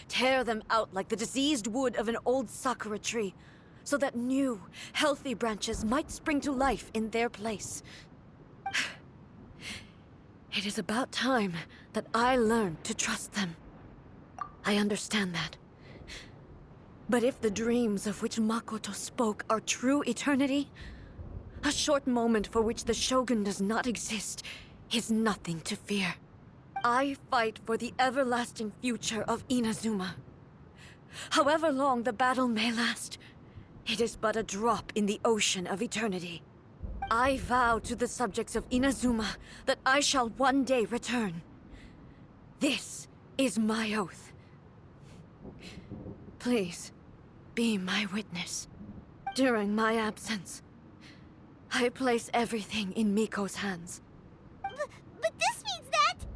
Tear them out like the diseased wood of an old sakura tree, so that new, healthy branches might spring to life in their place. It is about time that I learned to trust them. I understand that. But if the dreams of which Makoto spoke are true eternity, a short moment for which the Shogun does not exist is nothing to fear. I fight for the everlasting future of Inazuma. However long the battle may last, it is but a drop in the ocean of eternity. I vow to the subjects of Inazuma that I shall one day return. This is my oath. Please, be my witness. During my absence, I place everything in Miko's hands. But this means that...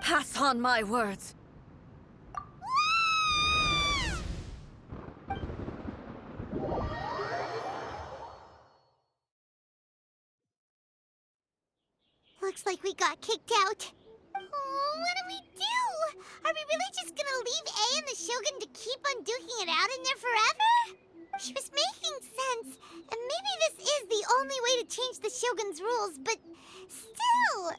Pass on my words. Looks like we got kicked out. Oh, what do we do? Are we really just gonna leave A and the Shogun to keep on duking it out in there forever? She was making sense, and maybe this is the only way to change the Shogun's rules, but still...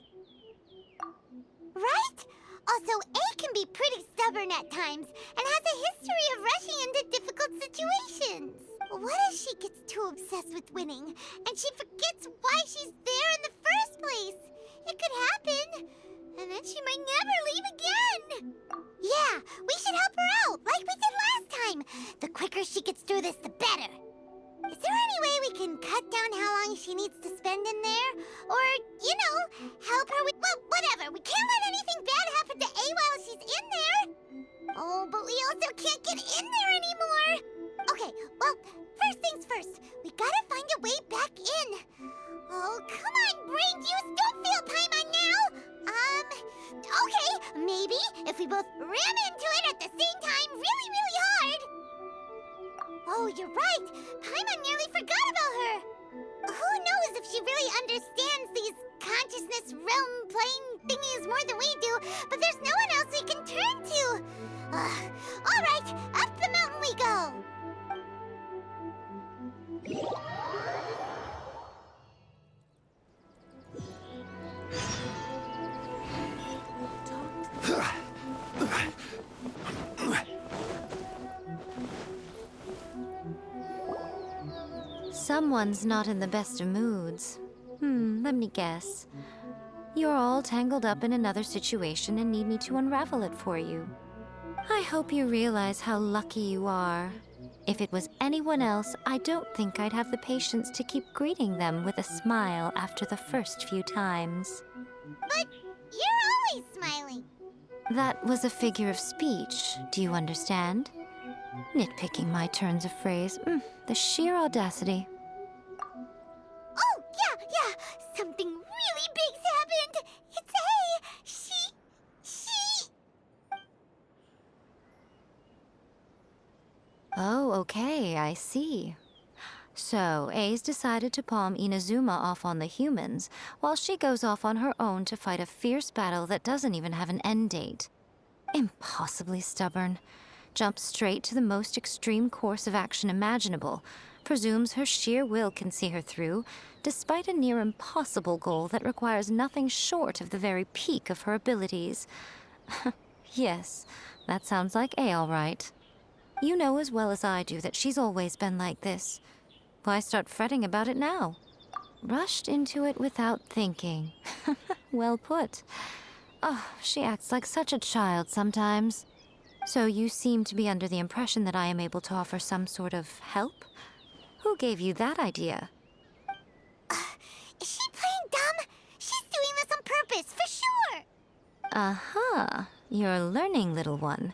Right? Also, A can be pretty stubborn at times, and has a history of rushing into difficult situations. What if she gets too obsessed with winning, and she forgets why she's there in the first place? It could happen, and then she might never leave again. Yeah, we should help her out, like we did last time. The quicker she gets through this, the better. Is there any way we can cut down how long she needs to spend in there? Or, you know, help her with... Well, whatever. We can't let anything bad happen to A while she's in there. Oh, but we also can't get in there anymore. Okay, well, first things first. We gotta find a way back in. Oh, come on, brain juice. Don't feel Paimon now. Okay, maybe if we both ram into it at the same time really, really hard. Oh, you're right. Paimon nearly forgot about her. Who knows if she really understands these consciousness realm plane thingies more than we do, but there's no one else we can turn to. All right, up the mountain we go. Someone's not in the best of moods. Let me guess. You're all tangled up in another situation and need me to unravel it for you. I hope you realize how lucky you are. If it was anyone else, I don't think I'd have the patience to keep greeting them with a smile after the first few times. But you're always smiling. That was a figure of speech, do you understand? Nitpicking my turns of phrase. The sheer audacity. Oh, yeah. Something really big's happened. It's A. She... Oh, okay, I see. So, A's decided to palm Inazuma off on the humans, while she goes off on her own to fight a fierce battle that doesn't even have an end date. Impossibly stubborn. Jumps straight to the most extreme course of action imaginable, presumes her sheer will can see her through, despite a near impossible goal that requires nothing short of the very peak of her abilities. Yes, that sounds like A all right. You know as well as I do that she's always been like this. Why start fretting about it now? Rushed into it without thinking. Well put. Oh, she acts like such a child sometimes. So you seem to be under the impression that I am able to offer some sort of help? Who gave you that idea? Is she playing dumb? She's doing this on purpose, for sure. Uh-huh. You're learning, little one.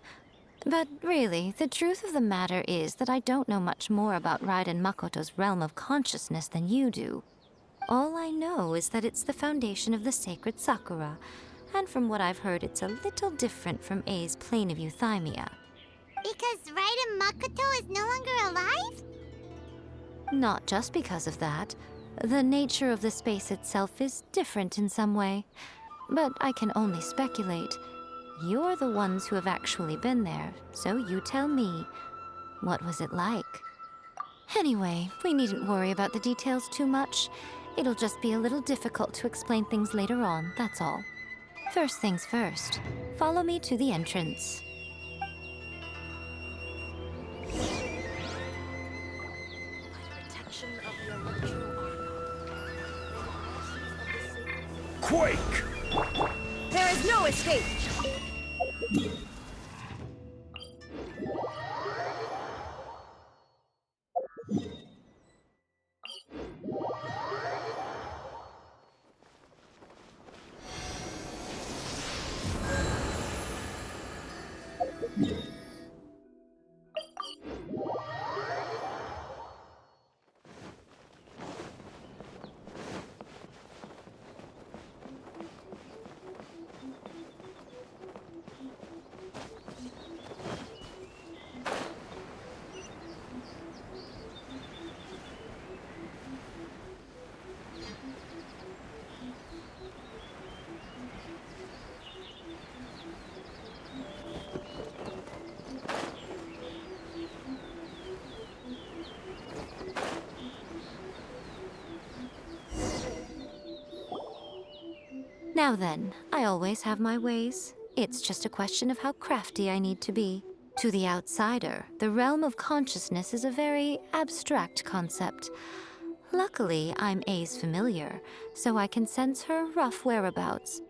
But really, the truth of the matter is that I don't know much more about Raiden Makoto's realm of consciousness than you do. All I know is that it's the foundation of the sacred Sakura, and from what I've heard, it's a little different from A's plane of euthymia. Because Raiden Makoto is no longer alive? Not just because of that. The nature of the space itself is different in some way. But I can only speculate. You're the ones who have actually been there, so you tell me. What was it like? Anyway, we needn't worry about the details too much. It'll just be a little difficult to explain things later on, that's all. First things first, follow me to the entrance. Protection of the electro armor. Quake! There is no escape! Now then, I always have my ways. It's just a question of how crafty I need to be. To the outsider, the realm of consciousness is a very abstract concept. Luckily, I'm A's familiar, so I can sense her rough whereabouts.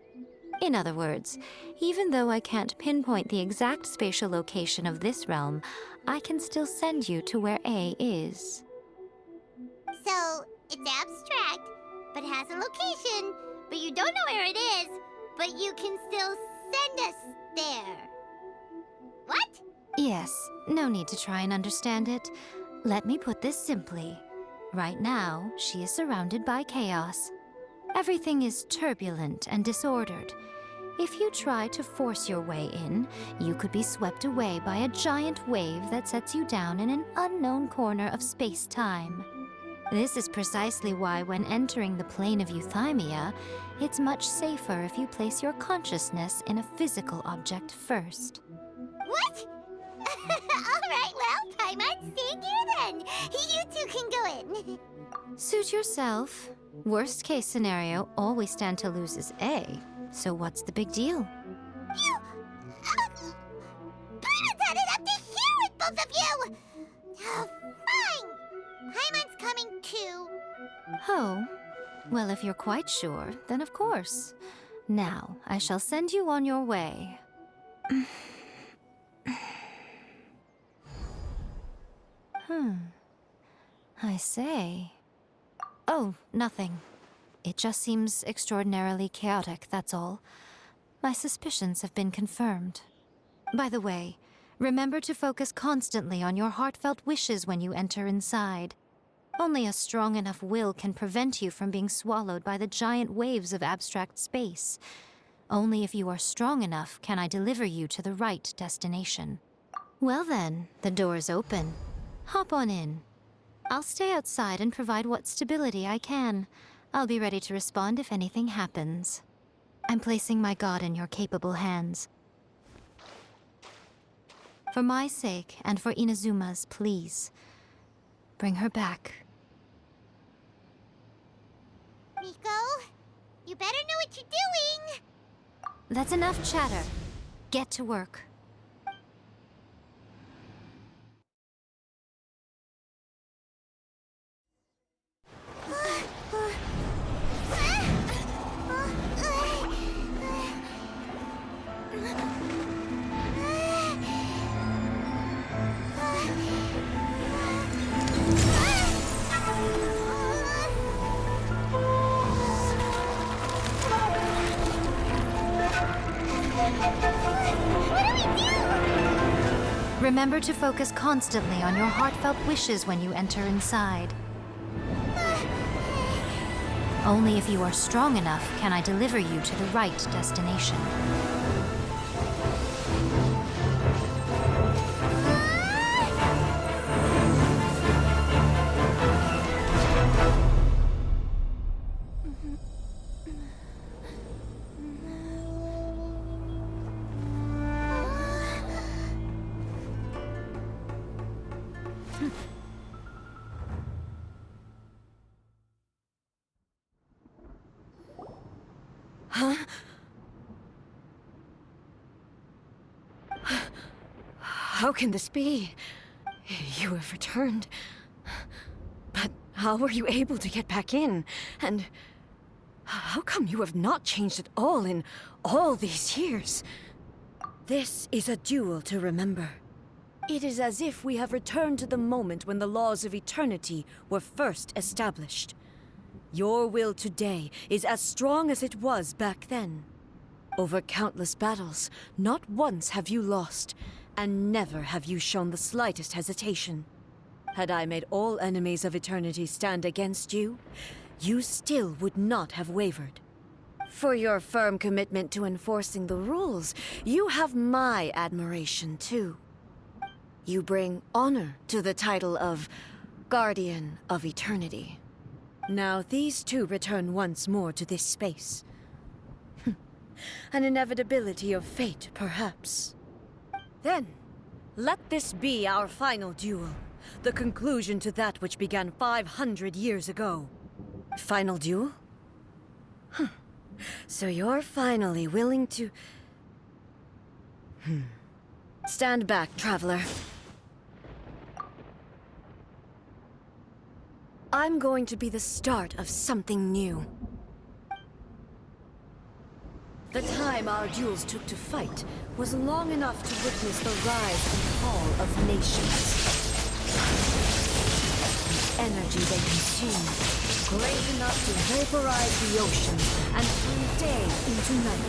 In other words, even though I can't pinpoint the exact spatial location of this realm, I can still send you to where A is. So, it's abstract, but has a location, but you don't know where it is, but you can still send us there. What? Yes, no need to try and understand it. Let me put this simply. Right now, she is surrounded by chaos. Everything is turbulent and disordered. If you try to force your way in, you could be swept away by a giant wave that sets you down in an unknown corner of space-time. This is precisely why when entering the plane of euthymia, it's much safer if you place your consciousness in a physical object first. What? All right, well, Paimon, stand here then. You two can go in. Suit yourself. Worst case scenario, all we stand to lose is A. So what's the big deal? You... Paimon's had it up to here with both of you! Oh, fine. Paimon's coming too. Oh, well, if you're quite sure, then of course. Now, I shall send you on your way. I say. Oh, nothing. It just seems extraordinarily chaotic, that's all. My suspicions have been confirmed. By the way, remember to focus constantly on your heartfelt wishes when you enter inside. Only a strong enough will can prevent you from being swallowed by the giant waves of abstract space. Only if you are strong enough can I deliver you to the right destination. Well then, the door's open. Hop on in. I'll stay outside and provide what stability I can. I'll be ready to respond if anything happens. I'm placing my god in your capable hands. For my sake and for Inazuma's, please, bring her back. Miko, you better know what you're doing. That's enough chatter. Get to work. Remember to focus constantly on your heartfelt wishes when you enter inside. Only if you are strong enough can I deliver you to the right destination. How can this be? You have returned. But how were you able to get back in? And how come you have not changed at all in all these years? This is a duel to remember. It is as if we have returned to the moment when the laws of eternity were first established. Your will today is as strong as it was back then. Over countless battles, not once have you lost, and never have you shown the slightest hesitation. Had I made all enemies of eternity stand against you, you still would not have wavered. For your firm commitment to enforcing the rules, you have my admiration too. You bring honor to the title of Guardian of Eternity. Now these two return once more to this space. An inevitability of fate, perhaps. Then, let this be our final duel. The conclusion to that which began 500 years ago. Final duel? Huh. So you're finally willing to... Stand back, traveler. I'm going to be the start of something new. The time our duels took to fight was long enough to witness the rise and fall of nations. The energy they consumed, great enough to vaporize the ocean and turn day into night.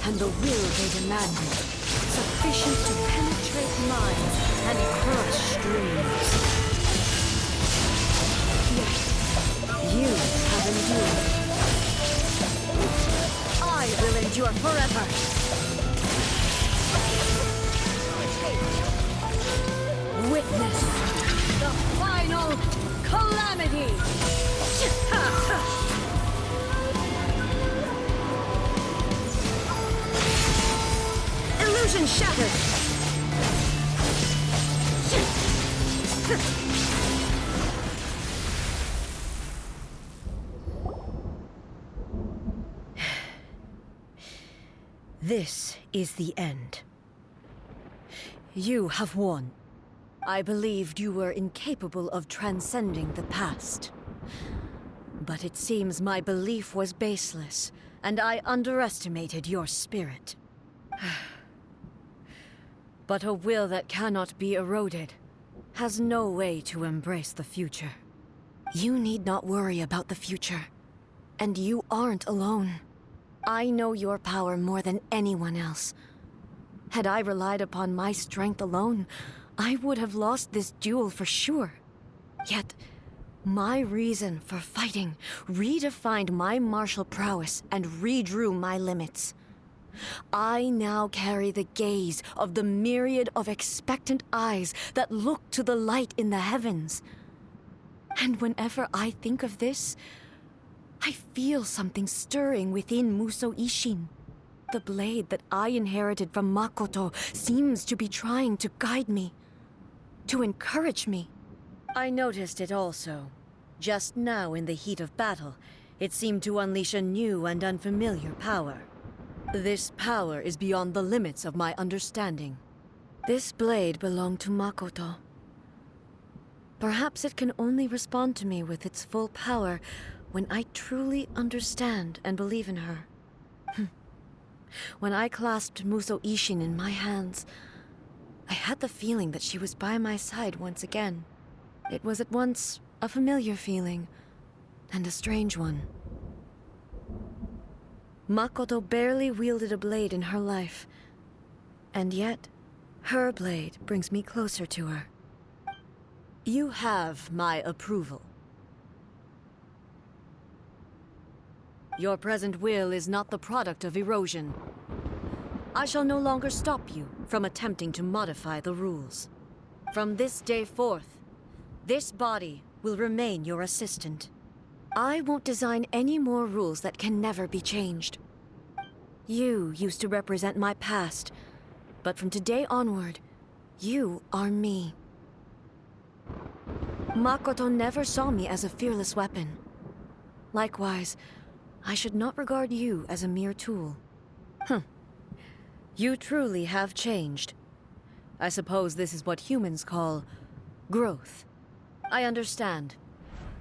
And the will they demanded, sufficient to penetrate minds and crush streams. Yet, you have endured. I will endure forever! Witness the final calamity! Illusion shattered! This is the end. You have won. I believed you were incapable of transcending the past. But it seems my belief was baseless, and I underestimated your spirit. But a will that cannot be eroded has no way to embrace the future. You need not worry about the future, and you aren't alone. I know your power more than anyone else. Had I relied upon my strength alone, I would have lost this duel for sure. Yet, my reason for fighting redefined my martial prowess and redrew my limits. I now carry the gaze of the myriad of expectant eyes that look to the light in the heavens. And whenever I think of this, I feel something stirring within Musou Ishin. The blade that I inherited from Makoto seems to be trying to guide me, to encourage me. I noticed it also. Just now in the heat of battle, it seemed to unleash a new and unfamiliar power. This power is beyond the limits of my understanding. This blade belonged to Makoto. Perhaps it can only respond to me with its full power when I truly understand and believe in her. When I clasped Musou Ishin in my hands, I had the feeling that she was by my side once again. It was at once a familiar feeling and a strange one. Makoto barely wielded a blade in her life, and yet her blade brings me closer to her. You have my approval. Your present will is not the product of erosion. I shall no longer stop you from attempting to modify the rules. From this day forth, this body will remain your assistant. I won't design any more rules that can never be changed. You used to represent my past, but from today onward, you are me. Makoto never saw me as a fearless weapon. Likewise, I should not regard you as a mere tool. You truly have changed. I suppose this is what humans call growth. I understand.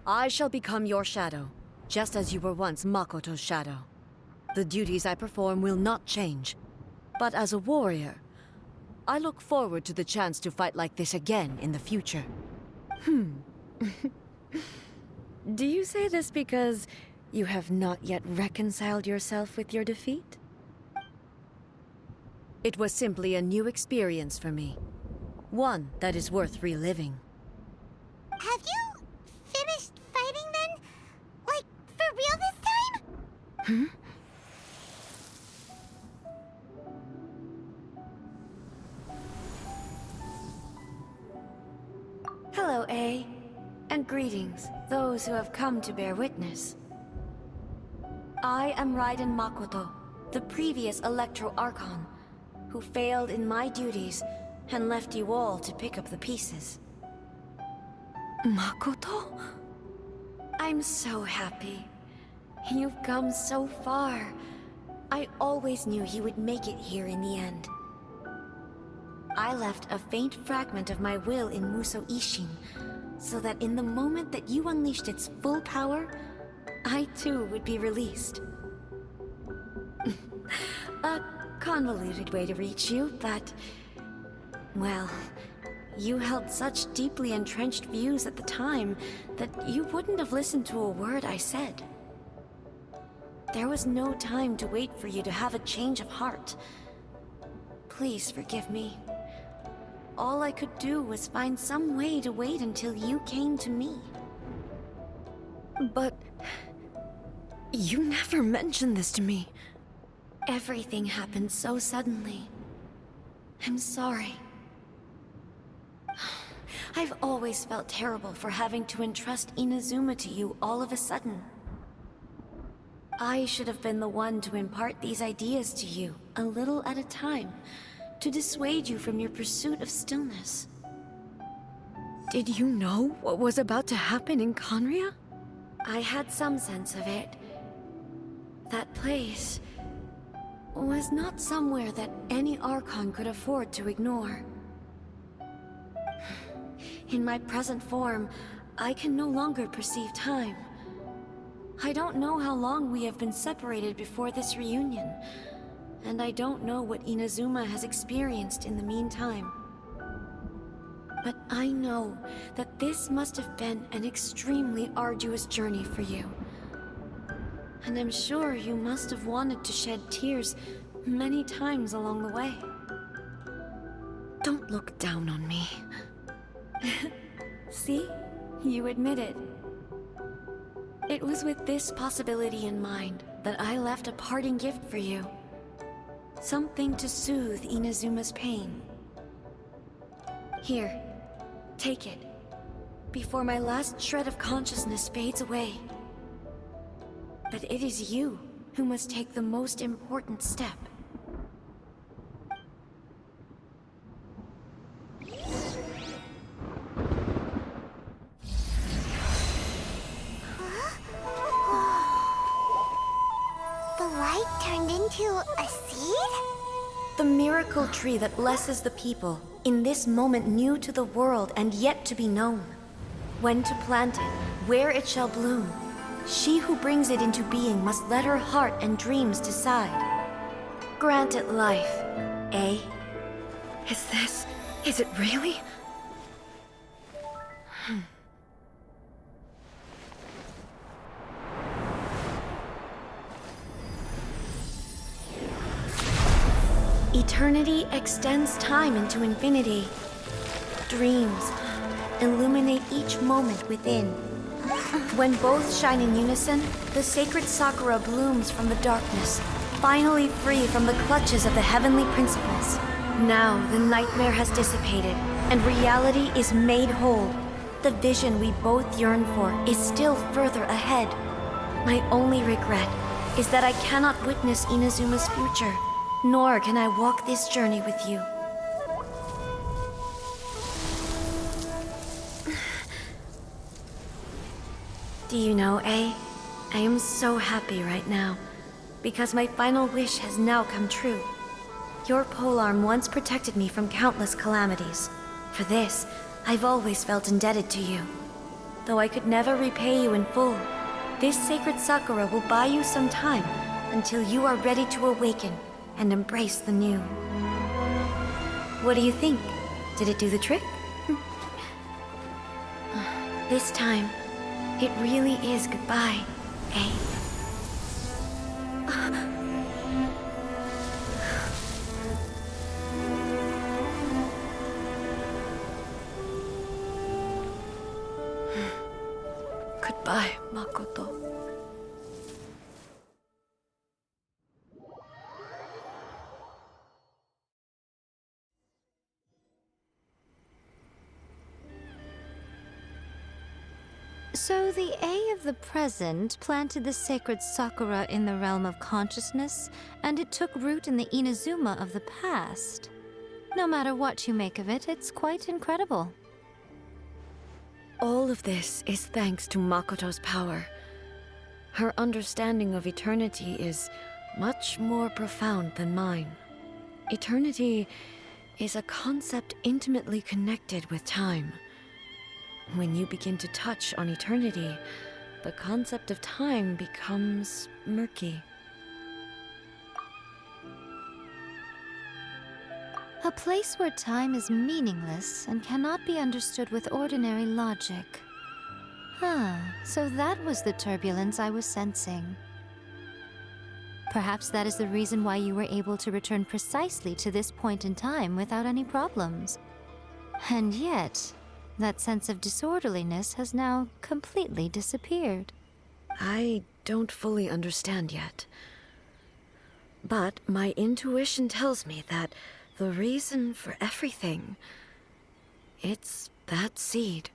I shall become your shadow, just as you were once Makoto's shadow. The duties I perform will not change. But as a warrior, I look forward to the chance to fight like this again in the future. Do you say this because you have not yet reconciled yourself with your defeat? It was simply a new experience for me. One that is worth reliving. Have you finished fighting then? Like, for real this time? Hello, A. And greetings, those who have come to bear witness. I am Raiden Makoto, the previous Electro Archon, who failed in my duties and left you all to pick up the pieces. Makoto? I'm so happy. You've come so far. I always knew you would make it here in the end. I left a faint fragment of my will in Musou Ishin, so that in the moment that you unleashed its full power, I too would be released. A convoluted way to reach you, but... well, you held such deeply entrenched views at the time that you wouldn't have listened to a word I said. There was no time to wait for you to have a change of heart. Please forgive me. All I could do was find some way to wait until you came to me. But... you never mentioned this to me. Everything happened so suddenly. I'm sorry. I've always felt terrible for having to entrust Inazuma to you all of a sudden. I should have been the one to impart these ideas to you, a little at a time, to dissuade you from your pursuit of stillness. Did you know what was about to happen in Conria? I had some sense of it. That place was not somewhere that any Archon could afford to ignore. In my present form, I can no longer perceive time. I don't know how long we have been separated before this reunion, and I don't know what Inazuma has experienced in the meantime. But I know that this must have been an extremely arduous journey for you. And I'm sure you must have wanted to shed tears many times along the way. Don't look down on me. See? You admit it. It was with this possibility in mind that I left a parting gift for you. Something to soothe Inazuma's pain. Here, take it, before my last shred of consciousness fades away. But it is you who must take the most important step. The light turned into a seed? The miracle tree that blesses the people, in this moment new to the world and yet to be known. When to plant it, where it shall bloom. She who brings it into being must let her heart and dreams decide. Grant it life, eh? Is it really? Eternity extends time into infinity. Dreams illuminate each moment within. When both shine in unison, the sacred Sakura blooms from the darkness, finally free from the clutches of the heavenly principles. Now the nightmare has dissipated, and reality is made whole. The vision we both yearn for is still further ahead. My only regret is that I cannot witness Inazuma's future, nor can I walk this journey with you. Do you know, A? I am so happy right now, because my final wish has now come true. Your polearm once protected me from countless calamities. For this, I've always felt indebted to you. Though I could never repay you in full, this sacred sakura will buy you some time until you are ready to awaken and embrace the new. What do you think? Did it do the trick? This time, it really is goodbye, eh? Goodbye, Makoto. So the A of the present planted the sacred sakura in the realm of consciousness, and it took root in the Inazuma of the past. No matter what you make of it, it's quite incredible. All of this is thanks to Makoto's power. Her understanding of eternity is much more profound than mine. Eternity is a concept intimately connected with time. When you begin to touch on eternity, the concept of time becomes murky. A place where time is meaningless and cannot be understood with ordinary logic. So that was the turbulence I was sensing. Perhaps that is the reason why you were able to return precisely to this point in time without any problems. And yet, that sense of disorderliness has now completely disappeared. I don't fully understand yet. But my intuition tells me that the reason for everything, it's that seed.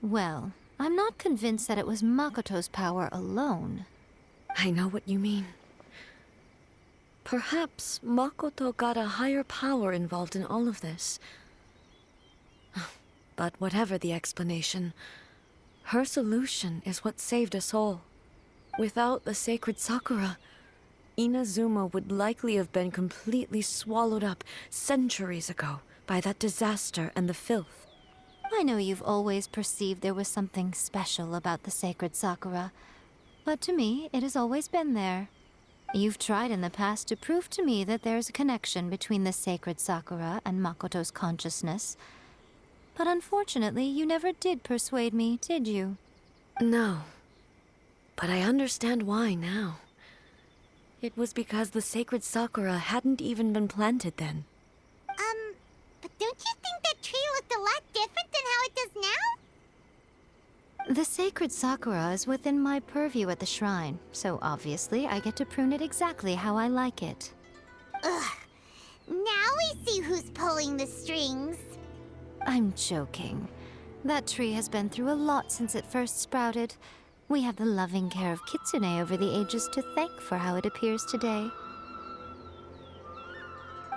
Well, I'm not convinced that it was Makoto's power alone. I know what you mean. Perhaps Makoto got a higher power involved in all of this. But whatever the explanation, her solution is what saved us all. Without the sacred sakura, Inazuma would likely have been completely swallowed up centuries ago by that disaster and the filth. I know you've always perceived there was something special about the sacred sakura, but to me, it has always been there. You've tried in the past to prove to me that there's a connection between the sacred sakura and Makoto's consciousness, but unfortunately, you never did persuade me, did you? No, but I understand why now. It was because the sacred sakura hadn't even been planted then. But don't you think that tree looked a lot different than how it does now? The sacred sakura is within my purview at the shrine, so obviously I get to prune it exactly how I like it. Ugh. Now we see who's pulling the strings. I'm joking. That tree has been through a lot since it first sprouted. We have the loving care of Kitsune over the ages to thank for how it appears today.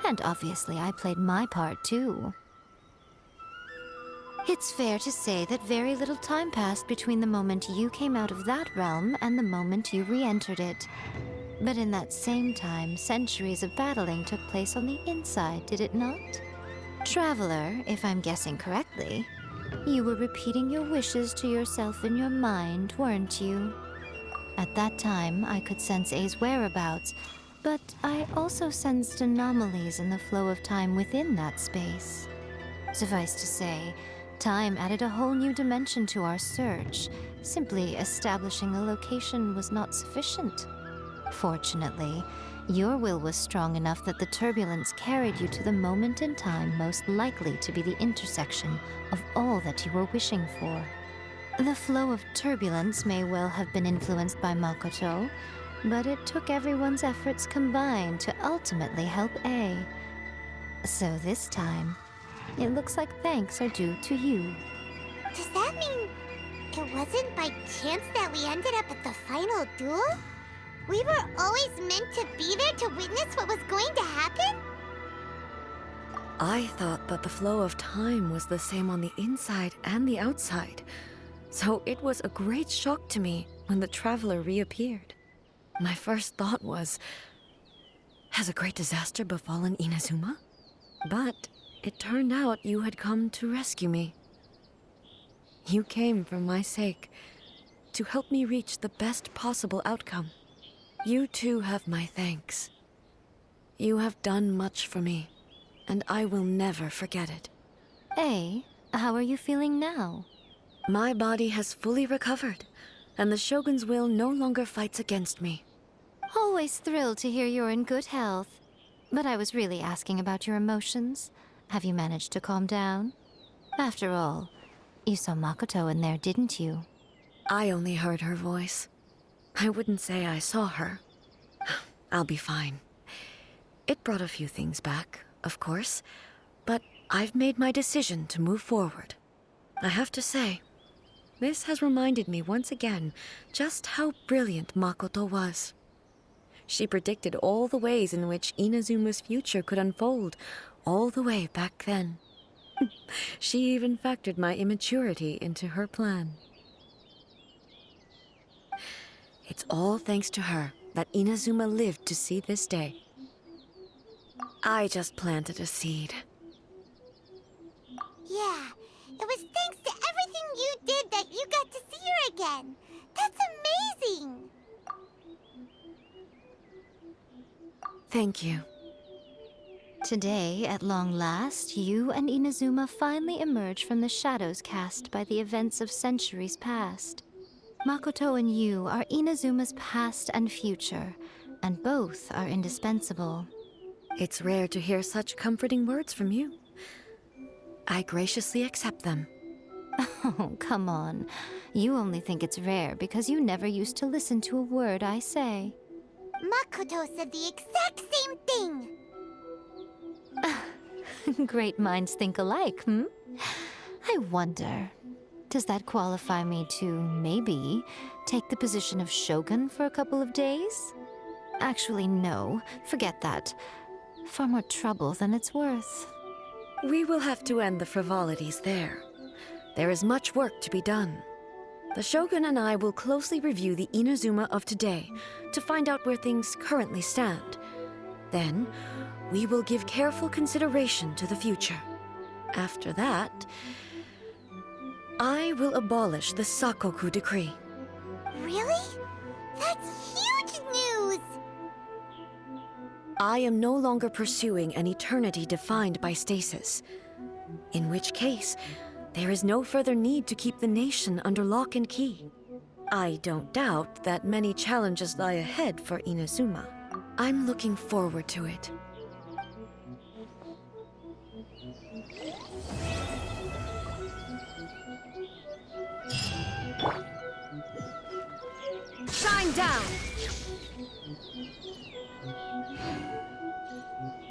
And obviously I played my part too. It's fair to say that very little time passed between the moment you came out of that realm and the moment you re-entered it. But in that same time, centuries of battling took place on the inside, did it not? Traveler, if I'm guessing correctly, you were repeating your wishes to yourself in your mind, weren't you? At that time, I could sense A's whereabouts, but I also sensed anomalies in the flow of time within that space. Suffice to say, time added a whole new dimension to our search. Simply establishing a location was not sufficient. Fortunately, your will was strong enough that the turbulence carried you to the moment in time most likely to be the intersection of all that you were wishing for. The flow of turbulence may well have been influenced by Makoto, but it took everyone's efforts combined to ultimately help A. So this time, it looks like thanks are due to you. Does that mean it wasn't by chance that we ended up at the final duel? We were always meant to be there to witness what was going to happen? I thought that the flow of time was the same on the inside and the outside, so it was a great shock to me when the traveler reappeared. My first thought was, Has a great disaster befallen Inazuma? But it turned out you had come to rescue me. You came for my sake, to help me reach the best possible outcome. You too have my thanks. You have done much for me, and I will never forget it. Ei, how are you feeling now? My body has fully recovered, and the Shogun's will no longer fights against me. Always thrilled to hear you're in good health. But I was really asking about your emotions. Have you managed to calm down? After all, you saw Makoto in there, didn't you? I only heard her voice. I wouldn't say I saw her. I'll be fine. It brought a few things back, of course, but I've made my decision to move forward. I have to say, this has reminded me once again just how brilliant Makoto was. She predicted all the ways in which Inazuma's future could unfold, all the way back then. She even factored my immaturity into her plan. It's all thanks to her that Inazuma lived to see this day. I just planted a seed. Yeah, it was thanks to everything you did that you got to see her again. That's amazing! Thank you. Today, at long last, you and Inazuma finally emerge from the shadows cast by the events of centuries past. Makoto and you are Inazuma's past and future, and both are indispensable. It's rare to hear such comforting words from you. I graciously accept them. Oh, come on. You only think it's rare because you never used to listen to a word I say. Makoto said the exact same thing! Great minds think alike, hmm? I wonder, does that qualify me to, maybe, take the position of Shogun for a couple of days? Actually, no. Forget that. Far more trouble than it's worth. We will have to end the frivolities there. There is much work to be done. The Shogun and I will closely review the Inazuma of today to find out where things currently stand. Then, we will give careful consideration to the future. After that, I will abolish the Sakoku decree. Really? That's huge news! I am no longer pursuing an eternity defined by stasis. In which case, there is no further need to keep the nation under lock and key. I don't doubt that many challenges lie ahead for Inazuma. I'm looking forward to it. Shine down!